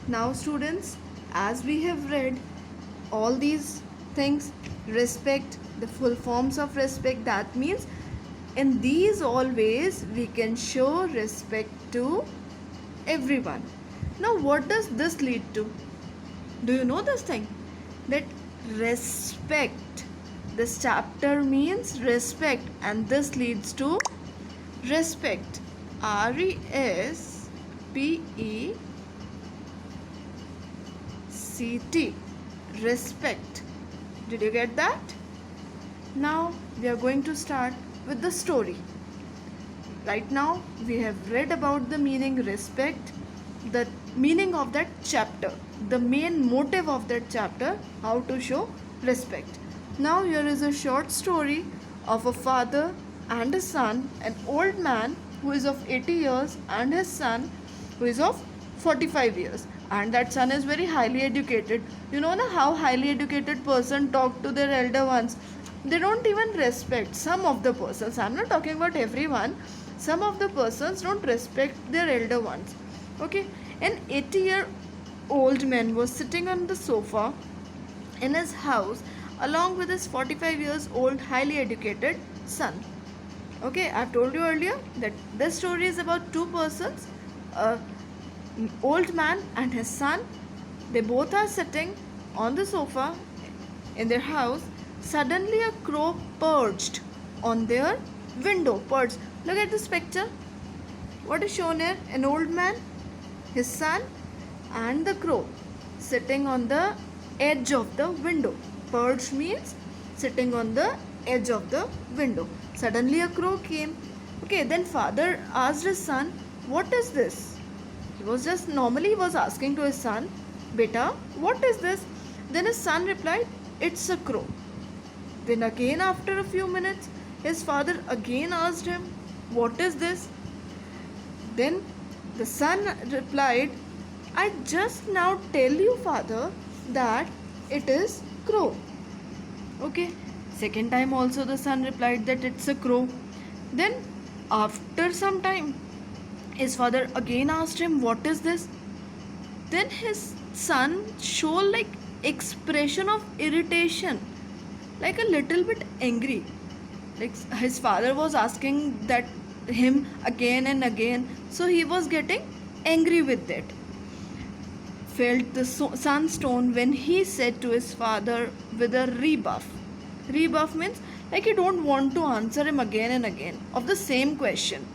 Now students, as we have read all these things, respect, the full forms of respect, that means in these all ways we can show respect to everyone. Now what does this lead to? Do you know this thing? That respect, this chapter means respect, and this leads to respect. RESPECT. Respect. Did you get that? Now we are going to start with the story. Right now we have read about the meaning respect, the meaning of that chapter, the main motive of that chapter, how to show respect. Now here is a short story of a father and a son, an old man who is of 80 years and his son who is of 45 years, and that son is very highly educated. You know na, how highly educated person talk to their elder ones? They don't even respect. Some of the persons, I'm not talking about everyone, some of the persons don't respect their elder ones. Okay, an 80-year-old man was sitting on the sofa in his house along with his 45 years old highly educated son. Okay, I've told you earlier that this story is about two persons, a old man and his son. They both are sitting on the sofa in their house. Suddenly a crow perched on their window. Perched. Look at this picture. What is shown here? An old man, his son and the crow sitting on the edge of the window. Perched means sitting on the edge of the window. Suddenly a crow came. Okay, then father asked his son, what is this? He was just normally he was asking to his son, Beta, what is this? Then his son replied, it's a crow. Then again after a few minutes, his father again asked him, what is this? Then the son replied, I just now tell you, father, that it is crow. Okay. Second time also the son replied that it's a crow. Then after some time, his father again asked him, what is this? Then his son showed like expression of irritation, like a little bit angry. Like his father was asking that him again and again, so he was getting angry with it. Felt the son's tone when he said to his father with a rebuff. Rebuff means like you don't want to answer him again and again of the same question.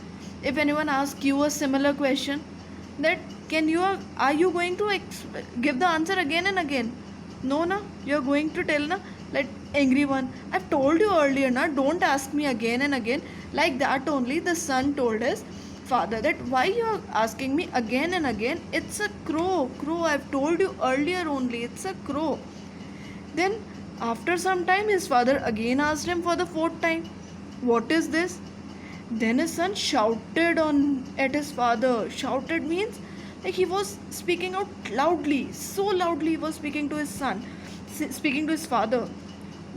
If anyone asks you a similar question, that are you going to give the answer again and again? No, na. You're going to tell na, like angry one. I've told you earlier na, don't ask me again and again. Like that only the son told his father that why you are asking me again and again? It's a crow. Crow. I've told you earlier only. It's a crow. Then after some time, his father again asked him for the fourth time, what is this? Then his son shouted at his father. Shouted means like he was speaking out loudly. So loudly he was speaking to his son, speaking to his father.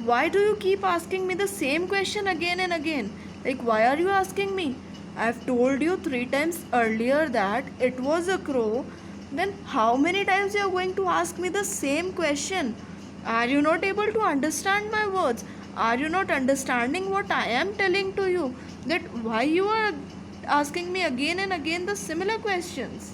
Why do you keep asking me the same question again and again? Like, why are you asking me? I've told you 3 times earlier that it was a crow. Then how many times you are going to ask me the same question? Are you not able to understand my words? Are you not understanding what I am telling to you? That why you are asking me again and again the similar questions?